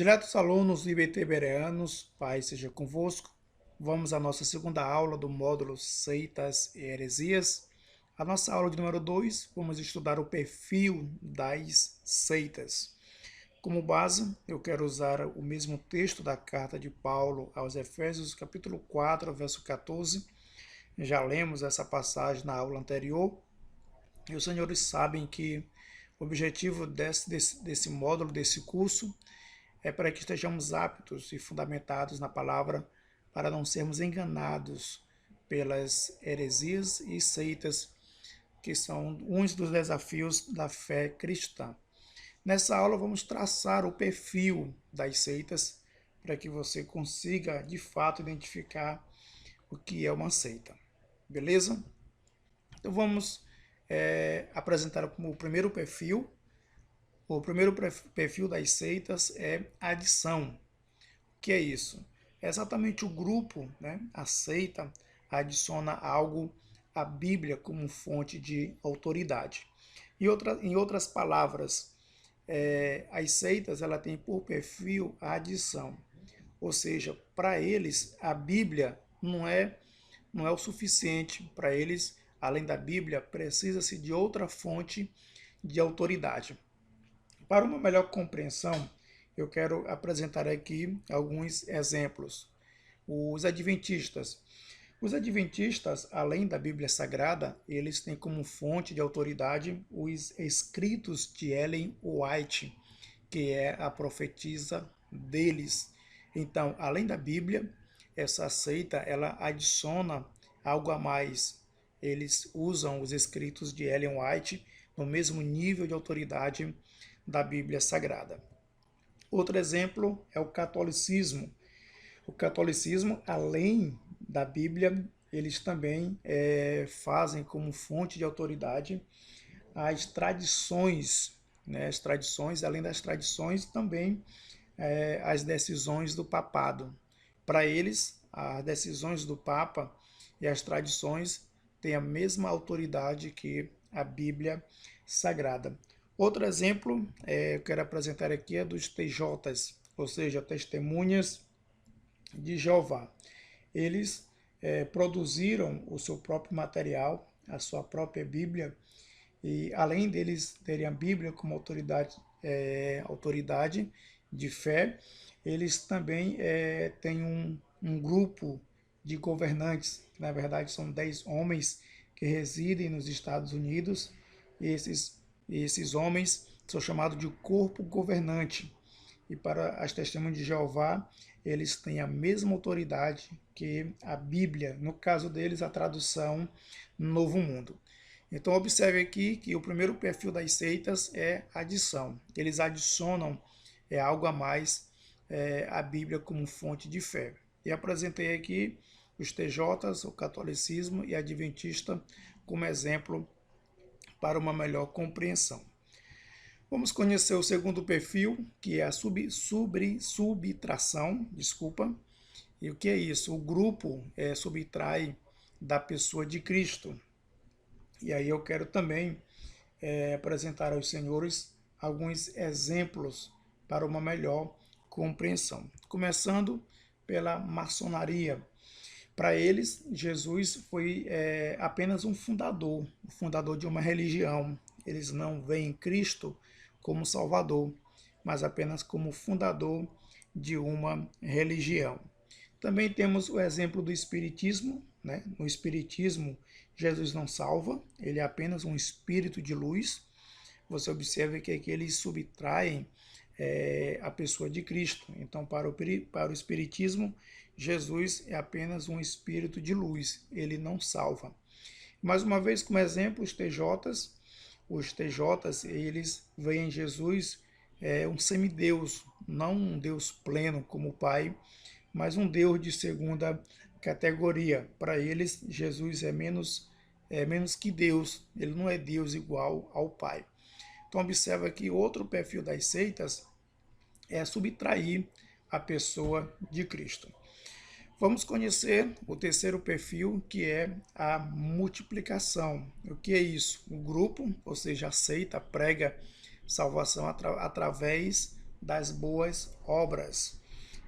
Diletos alunos IBT Bereanos, Pai seja convosco. Vamos à nossa segunda aula do módulo Seitas e Heresias. A nossa aula de número 2, vamos estudar o perfil das seitas. Como base, eu quero usar o mesmo texto da carta de Paulo aos Efésios, capítulo 4, verso 14. Já lemos essa passagem na aula anterior. E os senhores sabem que o objetivo desse módulo, desse curso, é para que estejamos aptos e fundamentados na palavra, para não sermos enganados pelas heresias e seitas, que são uns dos desafios da fé cristã. Nessa aula vamos traçar o perfil das seitas, para que você consiga, de fato, identificar o que é uma seita. Beleza? Então vamos apresentar como o primeiro perfil. O primeiro perfil das seitas é a adição. O que é isso? É exatamente o grupo, né? A seita adiciona algo à Bíblia como fonte de autoridade. Em outras palavras, as seitas ela tem por perfil a adição. Ou seja, para eles a Bíblia não é o suficiente. Para eles, além da Bíblia, precisa-se de outra fonte de autoridade. Para uma melhor compreensão, eu quero apresentar aqui alguns exemplos. Os adventistas. Os adventistas, além da Bíblia Sagrada, eles têm como fonte de autoridade os escritos de Ellen White, que é a profetisa deles. Então, além da Bíblia, essa seita ela adiciona algo a mais. Eles usam os escritos de Ellen White no mesmo nível de autoridade da Bíblia Sagrada. Outro exemplo é o catolicismo. O catolicismo, além da Bíblia, eles também fazem como fonte de autoridade as tradições, né? As tradições, além das tradições, também as decisões do papado. Para eles, as decisões do Papa e as tradições têm a mesma autoridade que a Bíblia Sagrada. Outro exemplo eu quero apresentar aqui é dos TJs, ou seja, Testemunhas de Jeová. Eles produziram o seu próprio material, a sua própria Bíblia, e além deles terem a Bíblia como autoridade de fé, eles também têm um grupo de governantes, que na verdade são 10 homens que residem nos Estados Unidos, e esses homens são chamados de corpo governante. E para as testemunhas de Jeová, eles têm a mesma autoridade que a Bíblia, no caso deles, a tradução Novo Mundo. Então, observe aqui que o primeiro perfil das seitas é adição. Eles adicionam algo a mais à Bíblia como fonte de fé. E apresentei aqui os TJs, o catolicismo e a adventista como exemplo para uma melhor compreensão. Vamos conhecer o segundo perfil, que é a subtração, E o que é isso? O grupo subtrai da pessoa de Cristo. E aí eu quero também apresentar aos senhores alguns exemplos para uma melhor compreensão. Começando pela maçonaria. Para eles, Jesus foi apenas um fundador de uma religião. Eles não veem Cristo como Salvador, mas apenas como fundador de uma religião. Também temos o exemplo do Espiritismo, né? No Espiritismo, Jesus não salva, ele é apenas um espírito de luz. Você observa que aqui eles subtraem a pessoa de Cristo. Então, para o Espiritismo, Jesus é apenas um espírito de luz, ele não salva. Mais uma vez, como exemplo, os TJs, eles veem em Jesus um semideus, não um Deus pleno como o Pai, mas um Deus de segunda categoria. Para eles, Jesus é menos que Deus, ele não é Deus igual ao Pai. Então, observa que outro perfil das seitas é subtrair a pessoa de Cristo. Vamos conhecer o terceiro perfil, que é a multiplicação. O que é isso? O grupo, ou seja, a seita, prega salvação através das boas obras.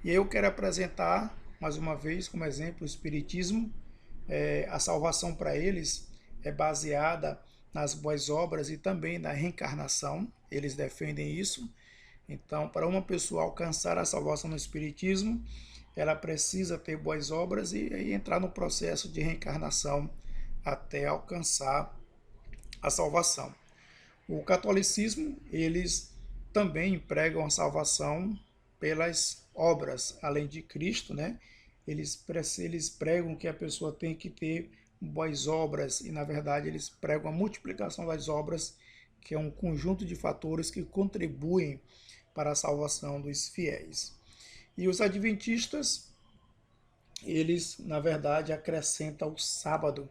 E eu quero apresentar, mais uma vez, como exemplo, o Espiritismo. A salvação para eles é baseada nas boas obras e também na reencarnação. Eles defendem isso. Então, para uma pessoa alcançar a salvação no Espiritismo, ela precisa ter boas obras e entrar no processo de reencarnação até alcançar a salvação. O catolicismo, eles também pregam a salvação pelas obras, além de Cristo, né? Eles pregam que a pessoa tem que ter boas obras e, na verdade, eles pregam a multiplicação das obras, que é um conjunto de fatores que contribuem para a salvação dos fiéis. E os adventistas, eles, na verdade, acrescentam o sábado.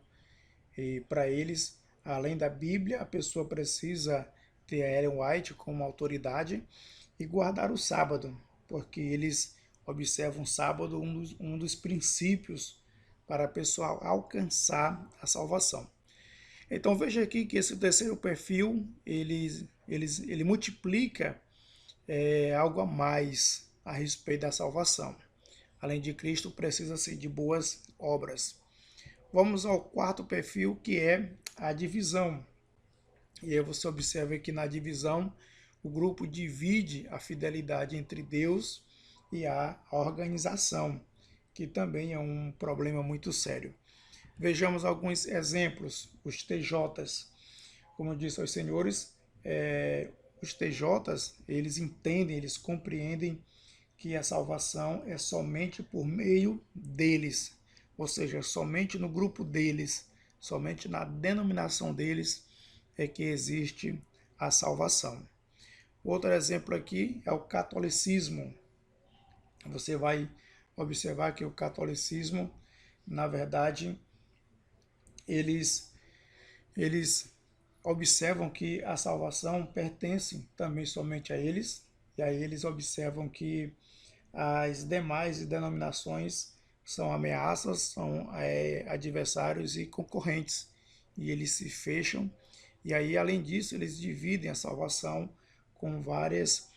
E para eles, além da Bíblia, a pessoa precisa ter a Ellen White como autoridade e guardar o sábado, porque eles observam o sábado um dos princípios para a pessoa alcançar a salvação. Então veja aqui que esse terceiro perfil, ele multiplica algo a mais a respeito da salvação. Além de Cristo, precisa-se de boas obras. Vamos ao quarto perfil, que é a divisão. E aí você observa que na divisão, o grupo divide a fidelidade entre Deus e a organização, que também é um problema muito sério. Vejamos alguns exemplos. Os TJs, como eu disse aos senhores, os TJs, eles entendem, eles compreendem que a salvação é somente por meio deles, ou seja, somente no grupo deles, somente na denominação deles é que existe a salvação. Outro exemplo aqui é o catolicismo. Você vai observar que o catolicismo, na verdade, eles observam que a salvação pertence também somente a eles, e aí eles observam que as demais denominações são ameaças, são adversários e concorrentes, e eles se fecham, e aí além disso eles dividem a salvação com vários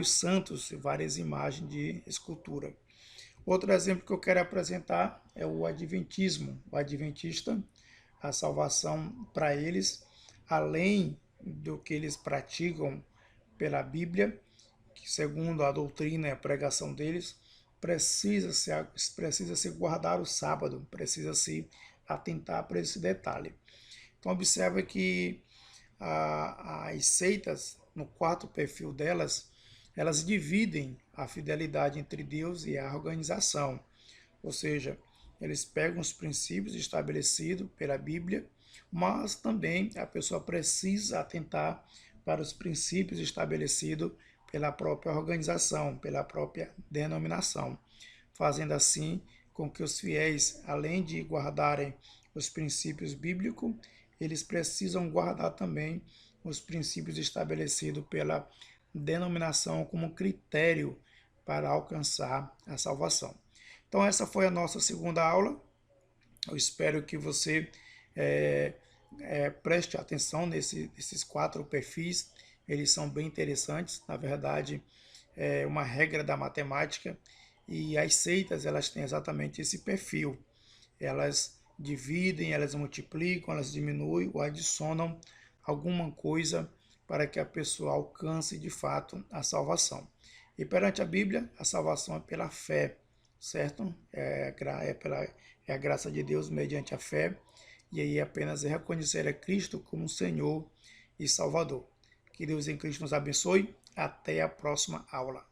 santos e várias imagens de escultura. Outro exemplo que eu quero apresentar é o adventismo. O adventista, a salvação para eles, além do que eles praticam pela Bíblia, que segundo a doutrina e a pregação deles, precisa-se guardar o sábado, precisa-se atentar para esse detalhe. Então observa que as seitas, no quarto perfil delas, elas dividem a fidelidade entre Deus e a organização. Ou seja, eles pegam os princípios estabelecidos pela Bíblia, mas também a pessoa precisa atentar para os princípios estabelecidos pela própria organização, pela própria denominação, fazendo assim com que os fiéis, além de guardarem os princípios bíblicos, eles precisam guardar também os princípios estabelecidos pela denominação como critério para alcançar a salvação. Então essa foi a nossa segunda aula. Eu espero que você preste atenção nesses 4 perfis. Eles são bem interessantes. Na verdade, é uma regra da matemática, e as seitas elas têm exatamente esse perfil. Elas dividem, elas multiplicam, elas diminuem ou adicionam alguma coisa para que a pessoa alcance de fato a salvação. E perante a Bíblia, a salvação é pela fé, certo? É a graça de Deus mediante a fé, e aí apenas reconhecer a Cristo como Senhor e Salvador. Que Deus em Cristo nos abençoe. Até a próxima aula.